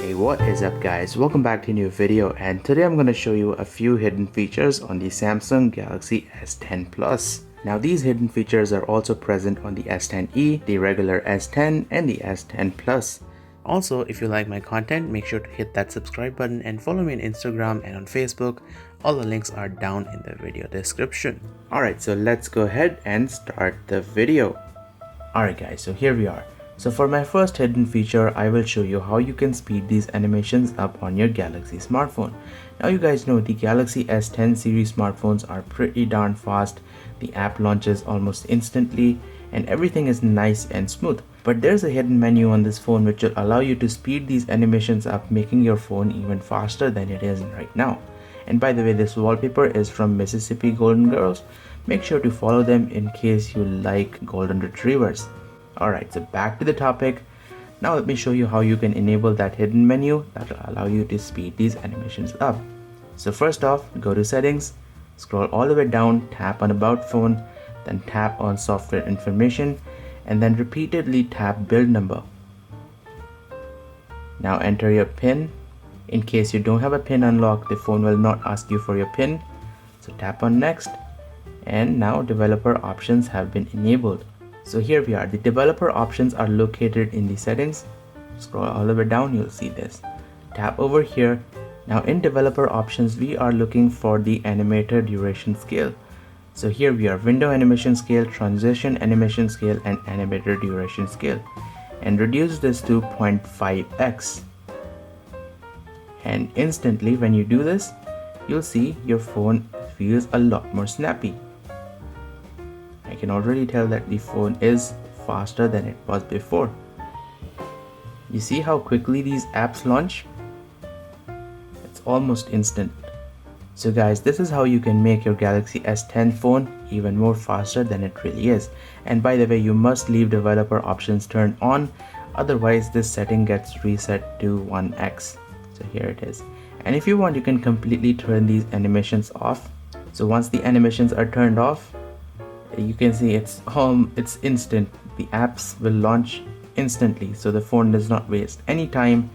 Hey, what is up guys, welcome back to a new video, and today I'm going to show you a few hidden features on the Samsung Galaxy S10 Plus. Now these hidden features are also present on the S10e, the regular S10 and the S10 Plus. Also, if you like my content, make sure to hit that subscribe button and follow me on Instagram and on Facebook. All the links are down in the video description. Alright, so let's go ahead and start the video. Alright guys, so here we are. So for my first hidden feature, I will show you how you can speed these animations up on your Galaxy smartphone. Now you guys know the Galaxy S10 series smartphones are pretty darn fast. The app launches almost instantly and everything is nice and smooth. But there's a hidden menu on this phone which will allow you to speed these animations up, making your phone even faster than it is right now. And by the way, this wallpaper is from Mississippi Golden Girls. Make sure to follow them in case you like golden retrievers. Alright, so back to the topic. Now let me show you how you can enable that hidden menu that will allow you to speed these animations up. So first off, go to settings, scroll all the way down, tap on about phone, then tap on software information, and then repeatedly tap build number. Now enter your PIN. In case you don't have a PIN unlocked, the phone will not ask you for your PIN. So tap on next, and now developer options have been enabled. So here we are, the developer options are located in the settings. Scroll all the way down, you'll see this. Tap over here. Now in developer options, we are looking for the animator duration scale. So here we are, window animation scale, transition animation scale, and animator duration scale. And reduce this to 0.5x. And instantly when you do this, you'll see your phone feels a lot more snappy. I can already tell that the phone is faster than it was before. You see how quickly these apps launch? It's almost instant. So guys, this is how you can make your Galaxy S10 phone even more faster than it really is. And by the way, you must leave developer options turned on, otherwise this setting gets reset to 1x. So here it is. And if you want, you can completely turn these animations off. So once the animations are turned off, you can see it's instant. The apps will launch instantly, so the phone does not waste any time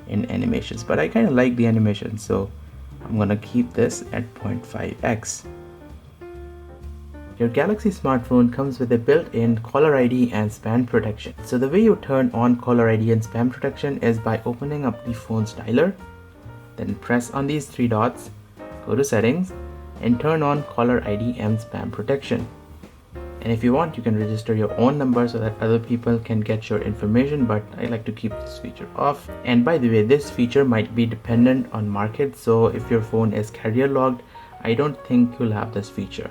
in animations. But I kind of like the animation, so I'm gonna keep this at 0.5x. Your Galaxy smartphone comes with a built-in caller ID and spam protection. So the way you turn on caller ID and spam protection is by opening up the phone's dialer, then press on these three dots, go to settings, and turn on caller ID and spam protection. And if you want, you can register your own number so that other people can get your information, but I like to keep this feature off. And by the way, this feature might be dependent on market, so if your phone is carrier logged, I don't think you'll have this feature.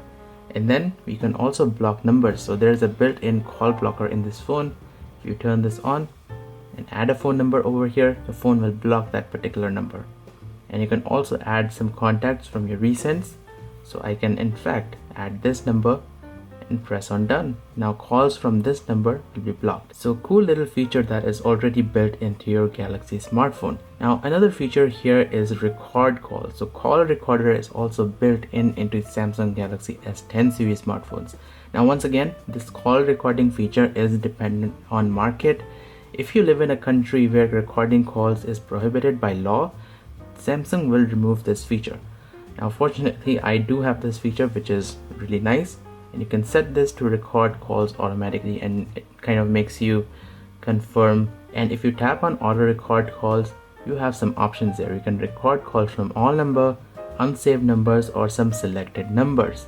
And then we can also block numbers. So there's a built-in call blocker in this phone. If you turn this on and add a phone number over here, the phone will block that particular number. And you can also add some contacts from your recents. So I can in fact add this number and press on done. Now calls from this number will be blocked. So cool little feature that is already built into your Galaxy smartphone. Now another feature here is record call. So call recorder is also built into Samsung Galaxy S10 series smartphones. Now once again, this call recording feature is dependent on market. If you live in a country where recording calls is prohibited by law, Samsung will remove this feature. Now fortunately, I do have this feature, which is really nice. And you can set this to record calls automatically, and it kind of makes you confirm. And if you tap on auto record calls, you have some options there. You can record calls from all number, unsaved numbers, or some selected numbers.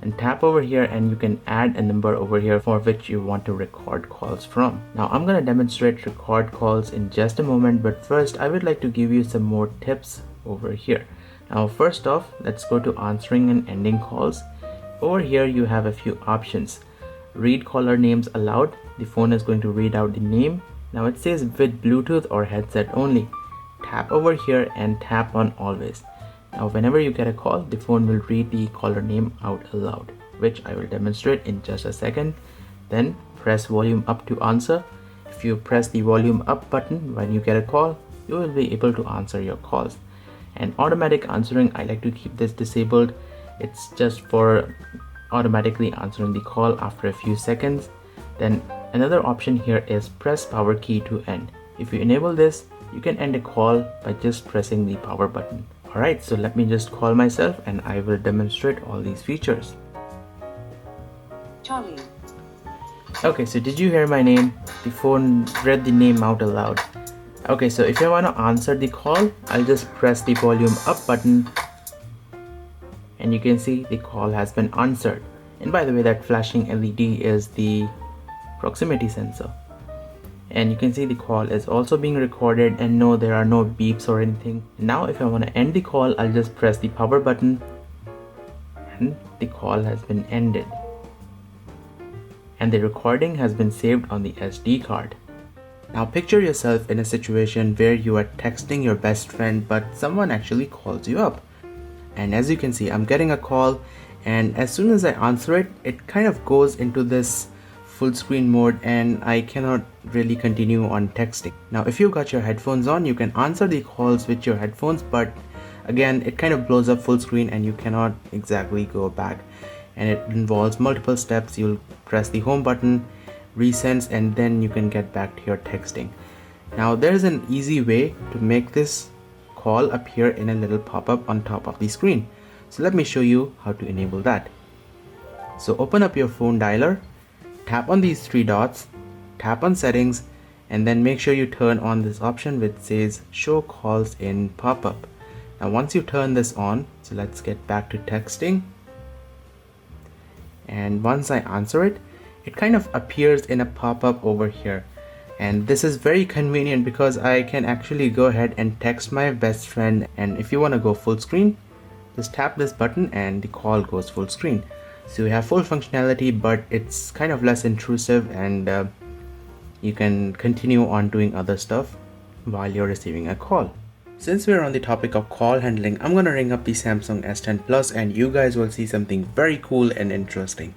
And tap over here and you can add a number over here for which you want to record calls from. Now I'm going to demonstrate record calls in just a moment, but first I would like to give you some more tips over here. Now first off, let's go to answering and ending calls. Over here you have a few options. Read caller names aloud. The phone is going to read out the name. Now it says with Bluetooth or headset only. Tap over here and tap on always. Now whenever you get a call, the phone will read the caller name out aloud, which I will demonstrate in just a second. Then press volume up to answer. If you press the volume up button when you get a call, you will be able to answer your calls. And automatic answering, I like to keep this disabled. It's just for automatically answering the call after a few seconds. Then another option here is press power key to end. If you enable this, You can end a call by just pressing the power button. Alright, so let me just call myself and I will demonstrate all these features. Charlie. Okay, so did you hear my name? The phone read the name out aloud. Okay, so if you want to answer the call, I'll just press the volume up button and you can see the call has been answered. And by the way, that flashing LED is the proximity sensor. And you can see the call is also being recorded, and no, there are no beeps or anything. Now if I want to end the call, I'll just press the power button and the call has been ended. And the recording has been saved on the SD card. Now picture yourself in a situation where you are texting your best friend but someone actually calls you up. And as you can see, I'm getting a call, and as soon as I answer it, it kind of goes into this full screen mode and I cannot really continue on texting. Now if you got your headphones on, you can answer the calls with your headphones, but again it kind of blows up full screen and you cannot exactly go back, and it involves multiple steps. You'll press the home button, resends, and then you can get back to your texting. Now there's an easy way to make this call appear in a little pop-up on top of the screen. So let me show you how to enable that. So open up your phone dialer, tap on these three dots, tap on settings, and then make sure you turn on this option which says show calls in pop-up. Now once you turn this on, so let's get back to texting, and once I answer it, it kind of appears in a pop-up over here. And this is very convenient because I can actually go ahead and text my best friend, and if you want to go full screen, just tap this button and the call goes full screen. So you have full functionality, but it's kind of less intrusive, and you can continue on doing other stuff while you're receiving a call. Since we're on the topic of call handling, I'm gonna ring up the Samsung S10 Plus and you guys will see something very cool and interesting.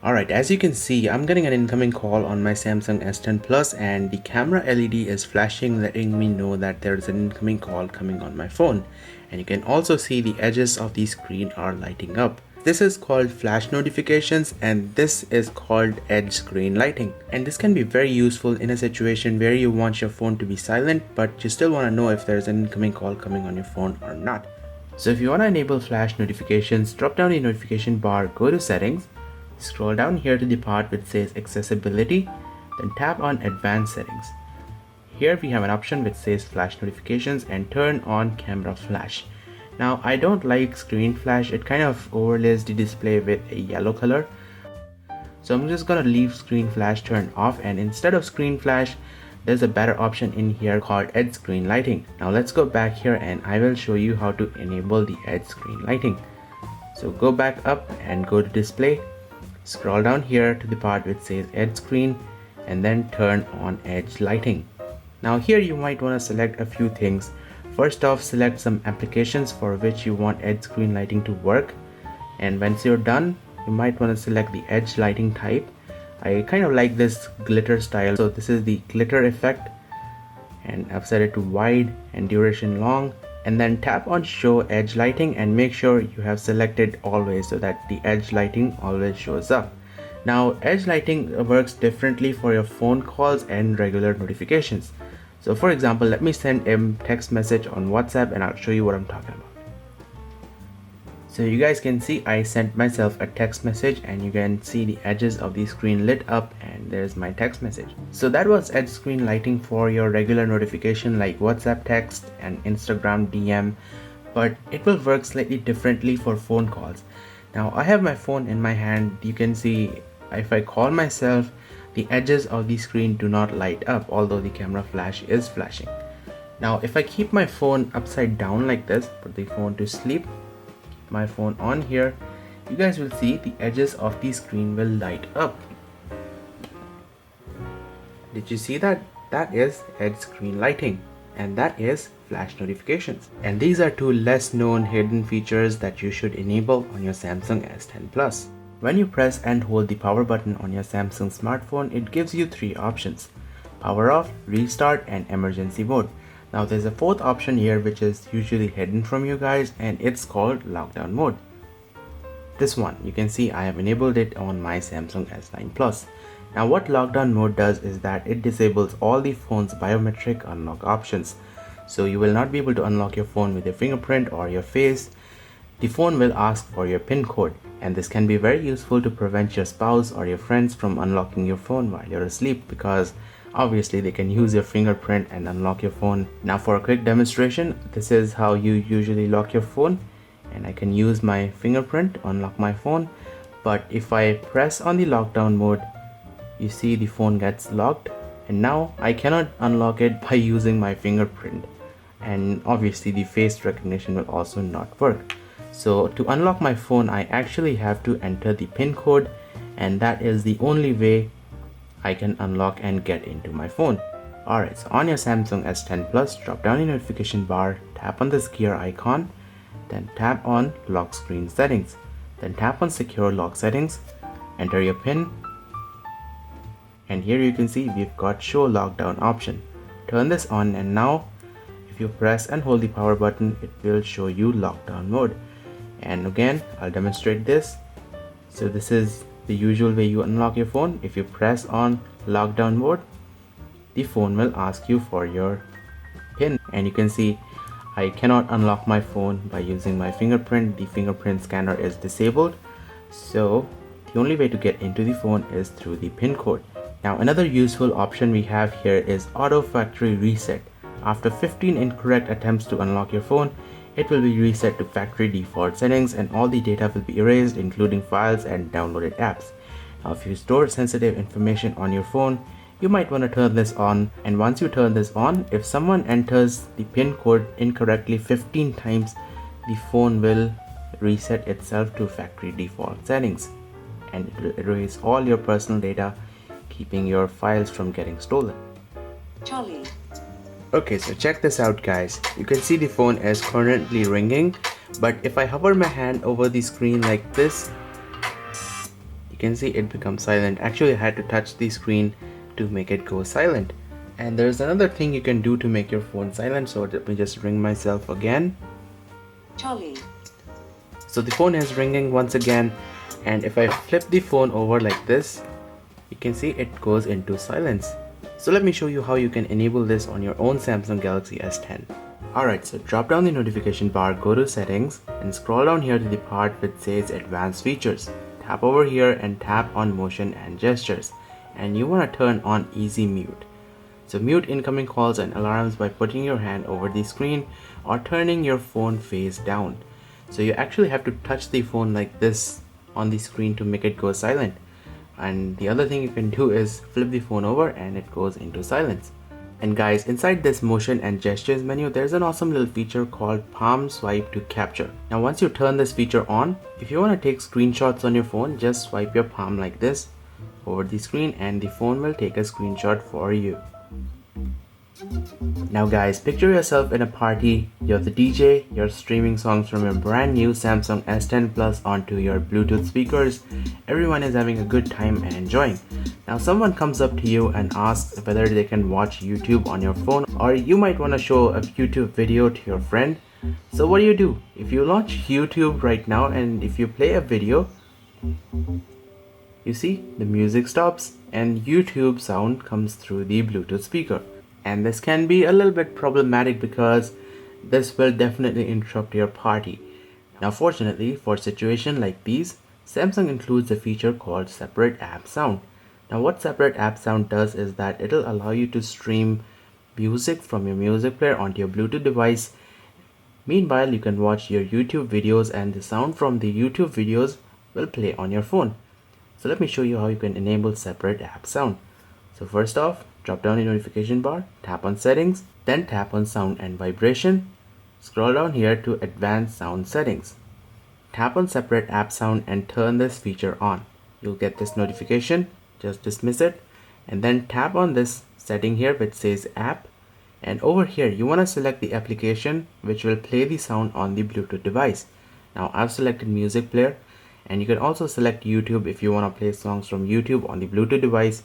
Alright, as you can see, I'm getting an incoming call on my Samsung S10 Plus and the camera LED is flashing, letting me know that there is an incoming call coming on my phone. And you can also see the edges of the screen are lighting up. This is called flash notifications and this is called edge screen lighting. And this can be very useful in a situation where you want your phone to be silent but you still want to know if there's an incoming call coming on your phone or not. So if you want to enable flash notifications, drop down the notification bar, go to settings, scroll down here to the part which says accessibility, then tap on advanced settings. Here we have an option which says flash notifications and turn on camera flash. Now I don't like screen flash, it kind of overlays the display with a yellow color. So I'm just gonna leave screen flash turned off, and instead of screen flash, there's a better option in here called edge screen lighting. Now let's go back here and I will show you how to enable the edge screen lighting. So go back up and go to display. Scroll down here to the part which says edge screen and then turn on edge lighting. Now here you might want to select a few things. First off, select some applications for which you want edge screen lighting to work, and once you're done, you might want to select the edge lighting type. I kind of like this glitter style, so this is the glitter effect, and I've set it to wide and duration long, and then tap on show edge lighting and make sure you have selected always so that the edge lighting always shows up. Now edge lighting works differently for your phone calls and regular notifications. So for example, let me send a text message on WhatsApp and I'll show you what I'm talking about. So you guys can see I sent myself a text message and you can see the edges of the screen lit up and there's my text message. So that was edge screen lighting for your regular notification like WhatsApp text and Instagram DM, but it will work slightly differently for phone calls. Now I have my phone in my hand. You can see if I call myself, the edges of the screen do not light up, although the camera flash is flashing. Now if I keep my phone upside down like this, put the phone to sleep, keep my phone on here, you guys will see the edges of the screen will light up. Did you see that? That is edge screen lighting, and that is flash notifications. And these are two less known hidden features that you should enable on your Samsung S10 Plus. When you press and hold the power button on your Samsung smartphone, it gives you three options: power off, restart, and emergency mode. Now there's a fourth option here which is usually hidden from you guys, and it's called lockdown mode. This one, you can see I have enabled it on my Samsung S9 Plus. Now what lockdown mode does is that it disables all the phone's biometric unlock options. So you will not be able to unlock your phone with your fingerprint or your face. The phone will ask for your PIN code, and this can be very useful to prevent your spouse or your friends from unlocking your phone while you're asleep, because obviously they can use your fingerprint and unlock your phone. Now for a quick demonstration, this is how you usually lock your phone, and I can use my fingerprint to unlock my phone. But if I press on the lockdown mode, you see the phone gets locked, and now I cannot unlock it by using my fingerprint, and obviously the face recognition will also not work. So to unlock my phone, I actually have to enter the PIN code, and that is the only way I can unlock and get into my phone. Alright, so on your Samsung S10 Plus, drop down your notification bar, tap on this gear icon, then tap on lock screen settings, then tap on secure lock settings, enter your PIN, and here you can see we've got show lockdown option. Turn this on, and now if you press and hold the power button, it will show you lockdown mode. And again, I'll demonstrate this. So this is the usual way you unlock your phone. If you press on lockdown mode, the phone will ask you for your PIN, and you can see I cannot unlock my phone by using my fingerprint. The fingerprint scanner is disabled, so the only way to get into the phone is through the PIN code. Now another useful option we have here is auto factory reset. After 15 incorrect attempts to unlock your phone, it will be reset to factory default settings, and all the data will be erased, including files and downloaded apps. Now if you store sensitive information on your phone, you might want to turn this on, and once you turn this on, if someone enters the PIN code incorrectly 15 times, the phone will reset itself to factory default settings, and it will erase all your personal data, keeping your files from getting stolen. Charlie. Okay, so check this out guys. You can see the phone is currently ringing, but if I hover my hand over the screen like this, you can see it becomes silent. Actually, I had to touch the screen to make it go silent. And there's another thing you can do to make your phone silent, so let me just ring myself again. Charlie. So the phone is ringing once again, and if I flip the phone over like this, you can see it goes into silence. So let me show you how you can enable this on your own Samsung Galaxy S10. Alright, so drop down the notification bar, go to settings, and scroll down here to the part which says advanced features. Tap over here and tap on motion and gestures, and you want to turn on easy mute. So mute incoming calls and alarms by putting your hand over the screen or turning your phone face down. So you actually have to touch the phone like this on the screen to make it go silent. And the other thing you can do is flip the phone over and it goes into silence. And guys, inside this motion and gestures menu, there's an awesome little feature called palm swipe to capture. Now once you turn this feature on, if you want to take screenshots on your phone, just swipe your palm like this over the screen and the phone will take a screenshot for you. Now guys, picture yourself in a party, you're the DJ, you're streaming songs from your brand new Samsung S10 Plus onto your Bluetooth speakers. Everyone is having a good time and enjoying. Now someone comes up to you and asks whether they can watch YouTube on your phone, or you might want to show a YouTube video to your friend. So what do? If you launch YouTube right now and if you play a video, you see the music stops and YouTube sound comes through the Bluetooth speaker. And this can be a little bit problematic because this will definitely interrupt your party. Now fortunately, for situations like these, Samsung includes a feature called separate app sound. Now what separate app sound does is that it'll allow you to stream music from your music player onto your Bluetooth device. Meanwhile, you can watch your YouTube videos and the sound from the YouTube videos will play on your phone. So let me show you how you can enable separate app sound. So first off, drop down your notification bar, tap on settings, then tap on sound and vibration. Scroll down here to advanced sound settings. Tap on separate app sound and turn this feature on. You'll get this notification, just dismiss it, and then tap on this setting here which says app, and over here you want to select the application which will play the sound on the Bluetooth device. Now I've selected music player, and you can also select YouTube if you want to play songs from YouTube on the Bluetooth device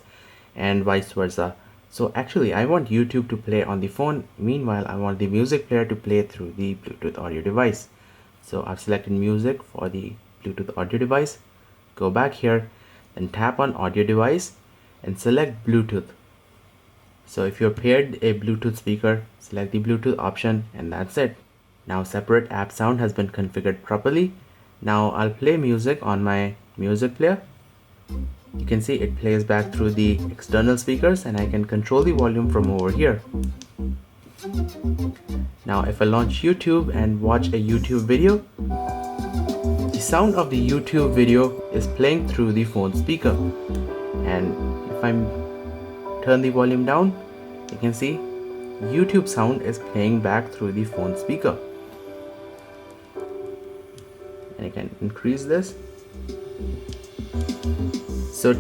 and vice versa. So actually I want YouTube to play on the phone, meanwhile I want the music player to play through the Bluetooth audio device. So I've selected music for the Bluetooth audio device. Go back here, then tap on audio device, and select Bluetooth. So if you're paired a Bluetooth speaker, select the Bluetooth option, and that's it. Now separate app sound has been configured properly. Now I'll play music on my music player. You can see it plays back through the external speakers, and I can control the volume from over here. Now if I launch YouTube and watch a YouTube video, the sound of the YouTube video is playing through the phone speaker. And if I turn the volume down, you can see YouTube sound is playing back through the phone speaker. And I can increase this. So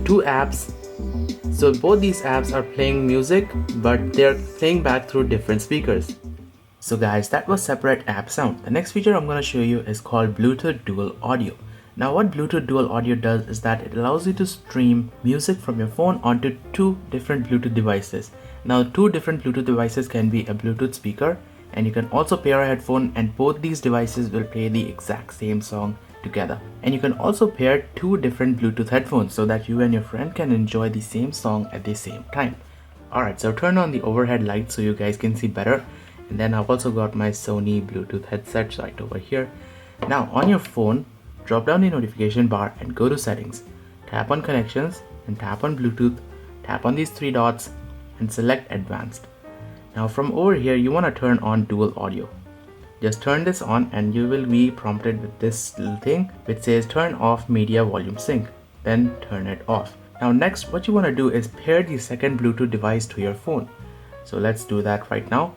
both these apps are playing music, but they're playing back through different speakers. So guys, that was separate app sound. The next feature I'm going to show you is called Bluetooth Dual Audio. Now what Bluetooth Dual Audio does is that it allows you to stream music from your phone onto two different Bluetooth devices. Now two different Bluetooth devices can be a Bluetooth speaker, and you can also pair a headphone, and both these devices will play the exact same song together. And you can also pair two different Bluetooth headphones so that you and your friend can enjoy the same song at the same time. Alright, so turn on the overhead light so you guys can see better. And then I've also got my Sony Bluetooth headset right over here. Now on your phone, drop down the notification bar and go to settings. Tap on connections and tap on Bluetooth. Tap on these three dots and select advanced. Now from over here you want to turn on dual audio. Just turn this on and you will be prompted with this little thing which says turn off media volume sync. Then turn it off. Now next what you want to do is pair the second Bluetooth device to your phone. So let's do that right now.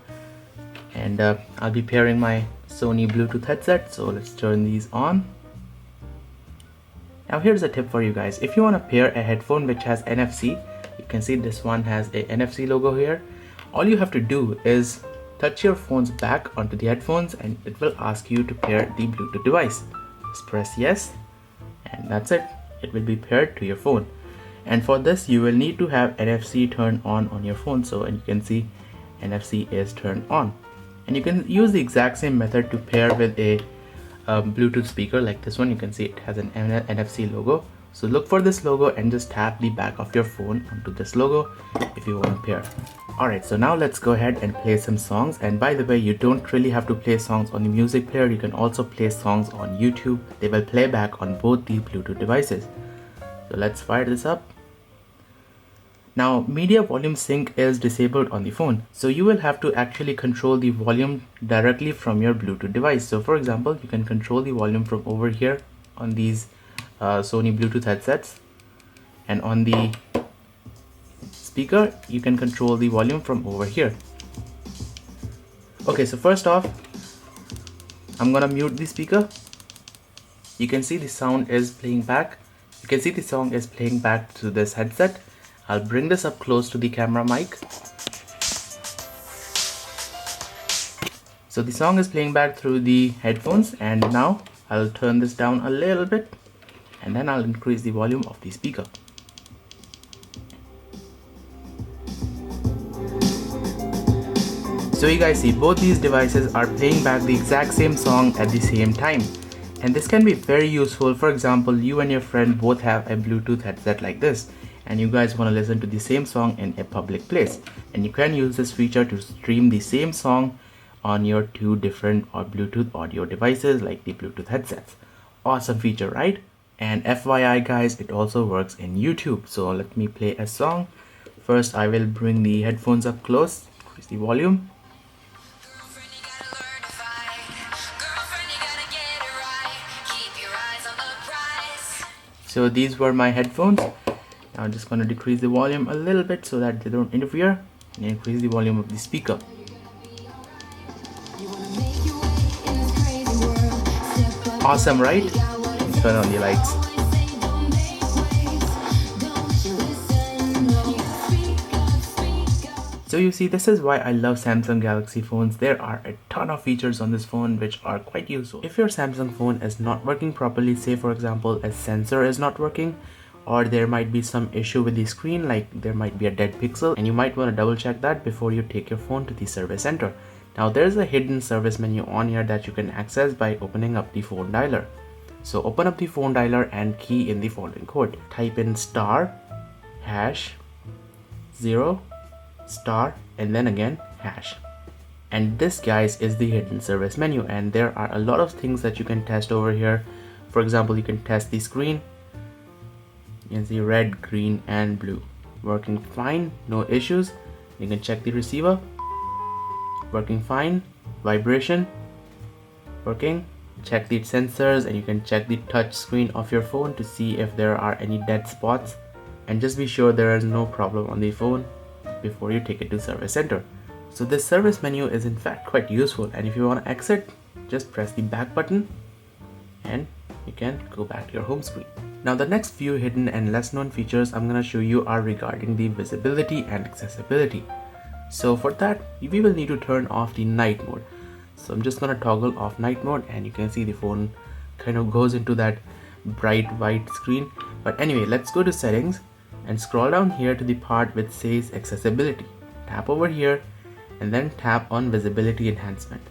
And I'll be pairing my Sony Bluetooth headset. So let's turn these on. Now here's a tip for you guys. If you want to pair a headphone which has NFC, you can see this one has a NFC logo here. All you have to do is touch your phone's back onto the headphones and it will ask you to pair the Bluetooth device. Just press yes and that's it. It will be paired to your phone. And for this you will need to have NFC turned on your phone. So and you can see NFC is turned on. And you can use the exact same method to pair with a Bluetooth speaker like this one. You can see it has an NFC logo. So look for this logo and just tap the back of your phone onto this logo if you want to pair. Alright, so now let's go ahead and play some songs. And by the way, you don't really have to play songs on the music player. You can also play songs on YouTube. They will play back on both the Bluetooth devices. So let's fire this up. Now media volume sync is disabled on the phone. So you will have to actually control the volume directly from your Bluetooth device. So for example, you can control the volume from over here on these Sony Bluetooth headsets, and on the speaker you can control the volume from over here. Okay, so first off I'm gonna mute the speaker. You can see the sound is playing back. You can see the song is playing back to this headset. I'll bring this up close to the camera mic. So the song is playing back through the headphones, and now I'll turn this down a little bit and then I'll increase the volume of the speaker. So you guys see both these devices are playing back the exact same song at the same time. And this can be very useful. For example, you and your friend both have a Bluetooth headset like this, and you guys want to listen to the same song in a public place. And you can use this feature to stream the same song on your two different Bluetooth audio devices like the Bluetooth headsets. Awesome feature, right? And FYI guys, it also works in YouTube. So let me play a song. First I will bring the headphones up close, increase the volume. So these were my headphones. Now I'm just going to decrease the volume a little bit so that they don't interfere, and increase the volume of the speaker. Awesome, right? Turn on the lights. So you see, this is why I love Samsung Galaxy phones. There are a ton of features on this phone which are quite useful. If your Samsung phone is not working properly, say for example a sensor is not working, or there might be some issue with the screen, like there might be a dead pixel, and you might want to double check that before you take your phone to the service center. Now there's a hidden service menu on here that you can access by opening up the phone dialer. So open up the phone dialer and key in the following code. Type in *#* 0 star and then again hash. And this, guys, is the hidden service menu, and there are a lot of things that you can test over here. For example, you can test the screen. You can see red, green and blue working fine, no issues. You can check the receiver, working fine. Vibration working. Check the sensors, and you can check the touch screen of your phone to see if there are any dead spots, and just be sure there is no problem on the phone before you take it to service center. So this service menu is in fact quite useful, and if you want to exit, just press the back button and you can go back to your home screen. Now the next few hidden and less known features I'm going to show you are regarding the visibility and accessibility. So for that, we will need to turn off the night mode. So I'm just going to toggle off night mode, and you can see the phone kind of goes into that bright white screen. But anyway, let's go to settings and scroll down here to the part which says accessibility. Tap over here and then tap on visibility enhancement.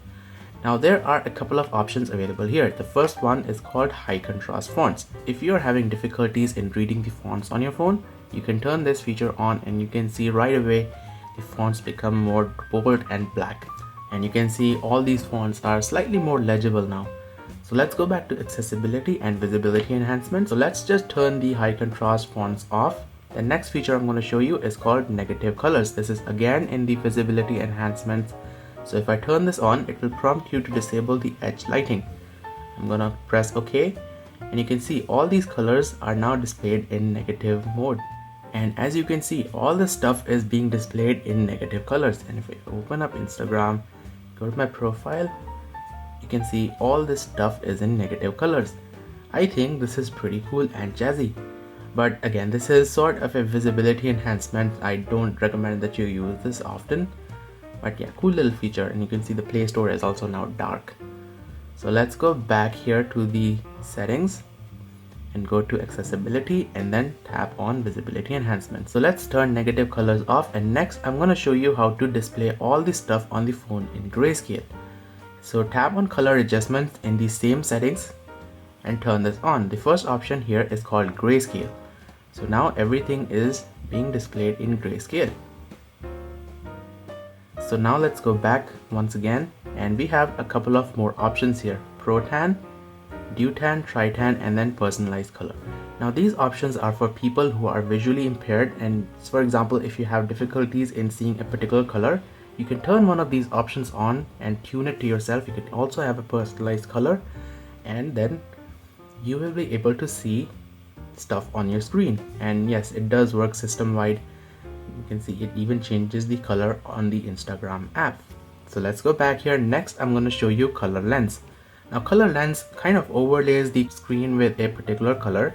Now there are a couple of options available here. The first one is called high contrast fonts. If you are having difficulties in reading the fonts on your phone, you can turn this feature on, and you can see right away the fonts become more bold and black, and you can see all these fonts are slightly more legible now. So let's go back to accessibility and visibility enhancement. So let's just turn the high contrast fonts off. The next feature I'm going to show you is called negative colors. This is again in the visibility enhancements. So if I turn this on, it will prompt you to disable the edge lighting. I'm going to press OK, and you can see all these colors are now displayed in negative mode. And as you can see, all the stuff is being displayed in negative colors. And if I open up Instagram, go to my profile, you can see all this stuff is in negative colors. I think this is pretty cool and jazzy. But again, this is sort of a visibility enhancement. I don't recommend that you use this often. But yeah, cool little feature. And you can see the Play Store is also now dark. So let's go back here to the settings and go to accessibility and then tap on visibility enhancement. So let's turn negative colors off, and next I'm going to show you how to display all the stuff on the phone in grayscale. So tap on color adjustments in the same settings and turn this on. The first option here is called grayscale. So now everything is being displayed in grayscale. So now let's go back once again, and we have a couple of more options here: Pro Tan, Deutan, Tritan, and then personalized color. Now these options are for people who are visually impaired, and for example, if you have difficulties in seeing a particular color, you can turn one of these options on and tune it to yourself. You can also have a personalized color, and then you will be able to see stuff on your screen. And yes, it does work system wide. You can see it even changes the color on the Instagram app. So let's go back here. Next, I'm going to show you color lens. Now color lens kind of overlays the screen with a particular color.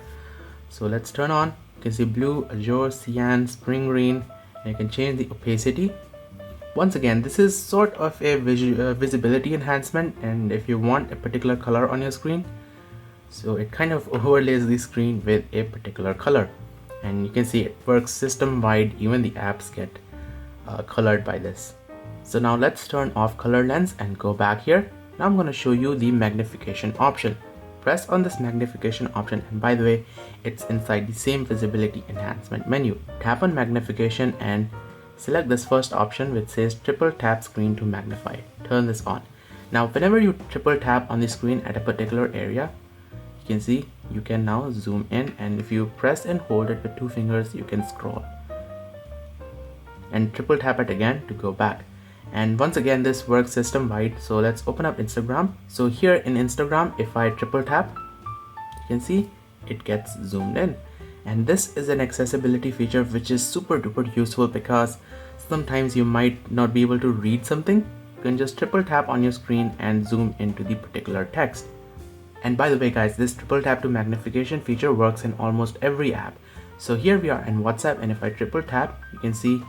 So let's turn on. You can see blue, azure, cyan, spring green, and you can change the opacity. Once again, this is sort of a visibility enhancement, and if you want a particular color on your screen, so it kind of overlays the screen with a particular color, and you can see it works system wide. Even the apps get colored by this. So now let's turn off color lens and go back here. Now I'm going to show you the magnification option. Press on this magnification option, and by the way, it's inside the same visibility enhancement menu. Tap on magnification and select this first option which says triple tap screen to magnify. Turn this on. Now whenever you triple tap on the screen at a particular area, you can see you can now zoom in, and if you press and hold it with two fingers, you can scroll and triple tap it again to go back. And once again, this works system wide. So let's open up Instagram. So here in Instagram, if I triple tap, you can see it gets zoomed in. And this is an accessibility feature which is super duper useful, because sometimes you might not be able to read something. You can just triple tap on your screen and zoom into the particular text. And by the way guys, this triple tap to magnification feature works in almost every app. So here we are in WhatsApp, and if I triple tap, you can see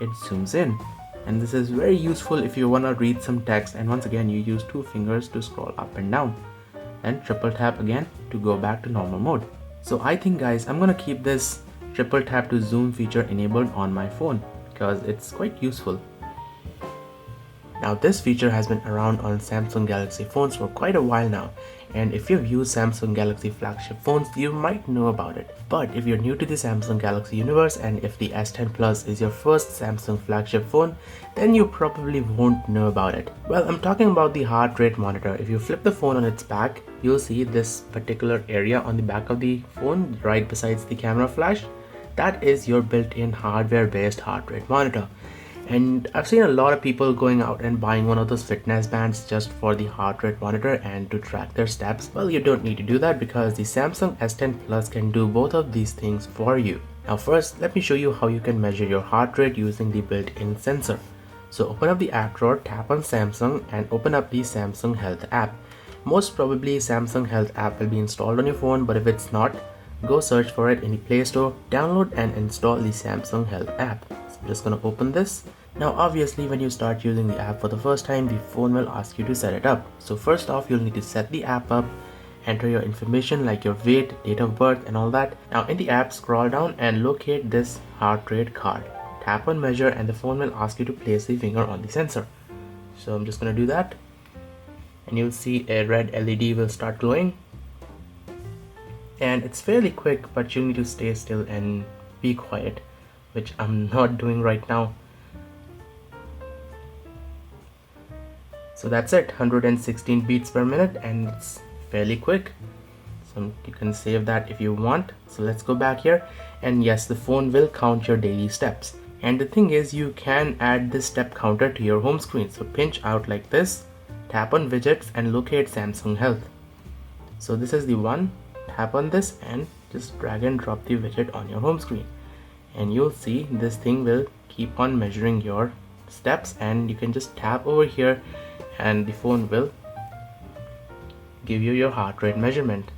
it zooms in. And this is very useful if you want to read some text, and once again you use two fingers to scroll up and down, and triple tap again to go back to normal mode. So I think guys, I'm gonna keep this triple tap to zoom feature enabled on my phone because it's quite useful. Now this feature has been around on Samsung Galaxy phones for quite a while now, and if you've used Samsung Galaxy flagship phones, you might know about it. But if you're new to the Samsung Galaxy universe and if the S10 Plus is your first Samsung flagship phone, then you probably won't know about it. Well, I'm talking about the heart rate monitor. If you flip the phone on its back, you'll see this particular area on the back of the phone right besides the camera flash. That is your built-in hardware-based heart rate monitor. And I've seen a lot of people going out and buying one of those fitness bands just for the heart rate monitor and to track their steps. Well, you don't need to do that because the Samsung S10 Plus can do both of these things for you. Now first, let me show you how you can measure your heart rate using the built-in sensor. So open up the app drawer, tap on Samsung and open up the Samsung Health app. Most probably Samsung Health app will be installed on your phone, but if it's not, go search for it in the Play Store, download and install the Samsung Health app. So I'm just gonna open this. Now obviously when you start using the app for the first time, the phone will ask you to set it up. So first off, you'll need to set the app up, enter your information like your weight, date of birth and all that. Now in the app, scroll down and locate this heart rate card. Tap on measure and the phone will ask you to place the finger on the sensor. So I'm just gonna do that. And you'll see a red LED will start glowing. And it's fairly quick, but you need to stay still and be quiet, which I'm not doing right now. So that's it, 116 beats per minute, and it's fairly quick. So you can save that if you want. So let's go back here, and yes, the phone will count your daily steps. And the thing is, you can add this step counter to your home screen. So pinch out like this, tap on widgets and locate Samsung Health. So this is the one. Tap on this and just drag and drop the widget on your home screen, and you'll see this thing will keep on measuring your steps, and you can just tap over here and the phone will give you your heart rate measurement.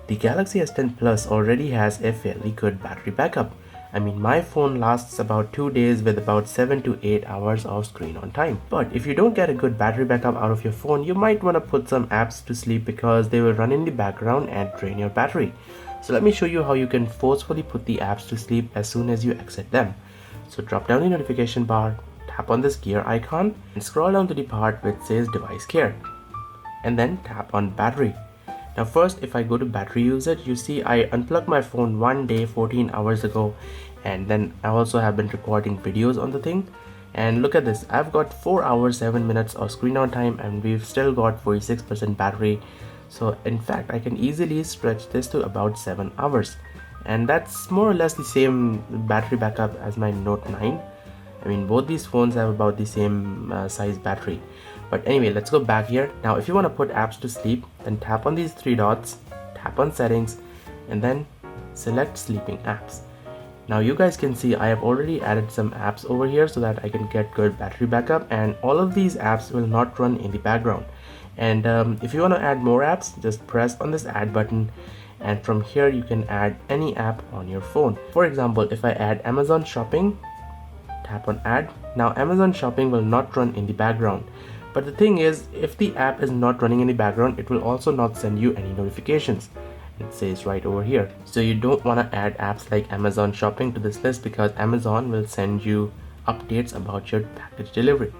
The Galaxy S10 Plus already has a fairly good battery backup. I mean, my phone lasts about 2 days with about 7 to 8 hours of screen on time. But if you don't get a good battery backup out of your phone, you might want to put some apps to sleep because they will run in the background and drain your battery. So let me show you how you can forcefully put the apps to sleep as soon as you exit them. So drop down the notification bar, tap on this gear icon and scroll down to the part which says device care, and then tap on battery. Now first, if I go to battery usage, you see I unplugged my phone one day 14 hours ago, and then I also have been recording videos on the thing. And look at this, I've got 4 hours 7 minutes of screen on time and we've still got 46% battery. So in fact, I can easily stretch this to about 7 hours, and that's more or less the same battery backup as my Note 9. I mean, both these phones have about the same size battery. But anyway, let's go back here. Now if you want to put apps to sleep, then tap on these 3 dots, tap on settings and then select sleeping apps. Now you guys can see I have already added some apps over here so that I can get good battery backup, and all of these apps will not run in the background. And if you want to add more apps, just press on this add button, and from here you can add any app on your phone. For example, if I add Amazon Shopping, tap on add. Now Amazon Shopping will not run in the background. But the thing is, if the app is not running in the background, it will also not send you any notifications. It says right over here. So you don't want to add apps like Amazon Shopping to this list because Amazon will send you updates about your package delivery.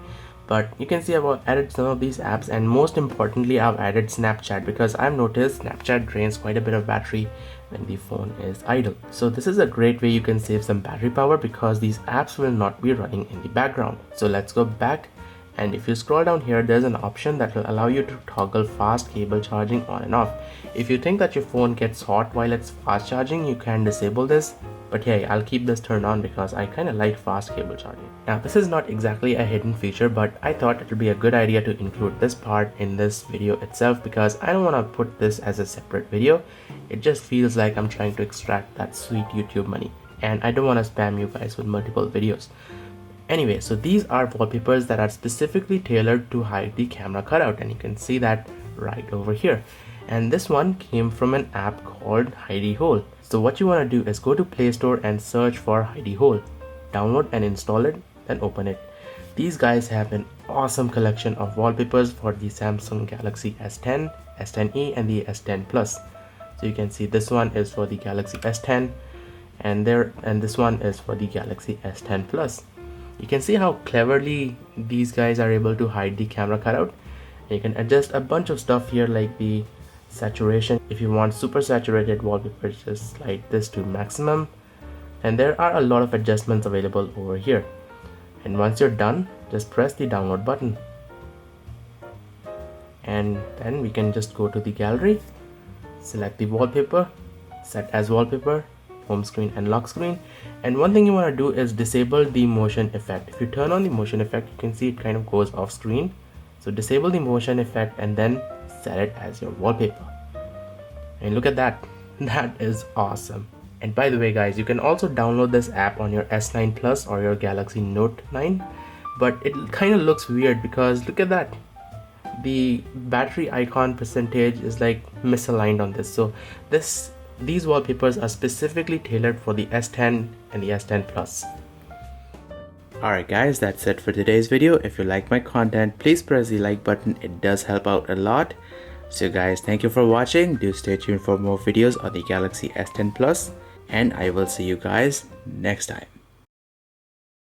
But you can see I've added some of these apps, and most importantly I've added Snapchat because I've noticed Snapchat drains quite a bit of battery when the phone is idle. So this is a great way you can save some battery power because these apps will not be running in the background. So let's go back, and if you scroll down here, there's an option that will allow you to toggle fast cable charging on and off. If you think that your phone gets hot while it's fast charging, you can disable this. But hey, I'll keep this turned on because I kind of like fast cable charging. Now this is not exactly a hidden feature, but I thought it would be a good idea to include this part in this video itself because I don't want to put this as a separate video. It just feels like I'm trying to extract that sweet YouTube money, and I don't want to spam you guys with multiple videos. Anyway, so these are wallpapers that are specifically tailored to hide the camera cutout, and you can see that right over here. And this one came from an app called Hidey Hole. So what you want to do is go to Play Store and search for Hidey Hole, download and install it, then open it. These guys have an awesome collection of wallpapers for the Samsung Galaxy S10, S10e and the S10 Plus. So you can see this one is for the Galaxy S10 and this one is for the Galaxy S10 Plus. You can see how cleverly these guys are able to hide the camera cutout. You can adjust a bunch of stuff here, like the saturation. If you want super saturated wallpaper, just slide this to maximum, and there are a lot of adjustments available over here. And once you're done, just press the download button, and then we can just go to the gallery, select the wallpaper, set as wallpaper, home screen and lock screen. And one thing you want to do is disable the motion effect. If you turn on the motion effect, you can see it kind of goes off screen. So disable the motion effect and then set it as your wallpaper. And look at that, that is awesome. And by the way guys, you can also download this app on your S9 Plus or your Galaxy Note 9, but it kind of looks weird because look at that, the battery icon percentage is like misaligned on this. So these wallpapers are specifically tailored for the S10 and the S10 Plus. Alright guys, that's it for today's video. If you like my content, please press the like button, it does help out a lot. So guys, thank you for watching. Do stay tuned for more videos on the Galaxy S10 Plus, and I will see you guys next time.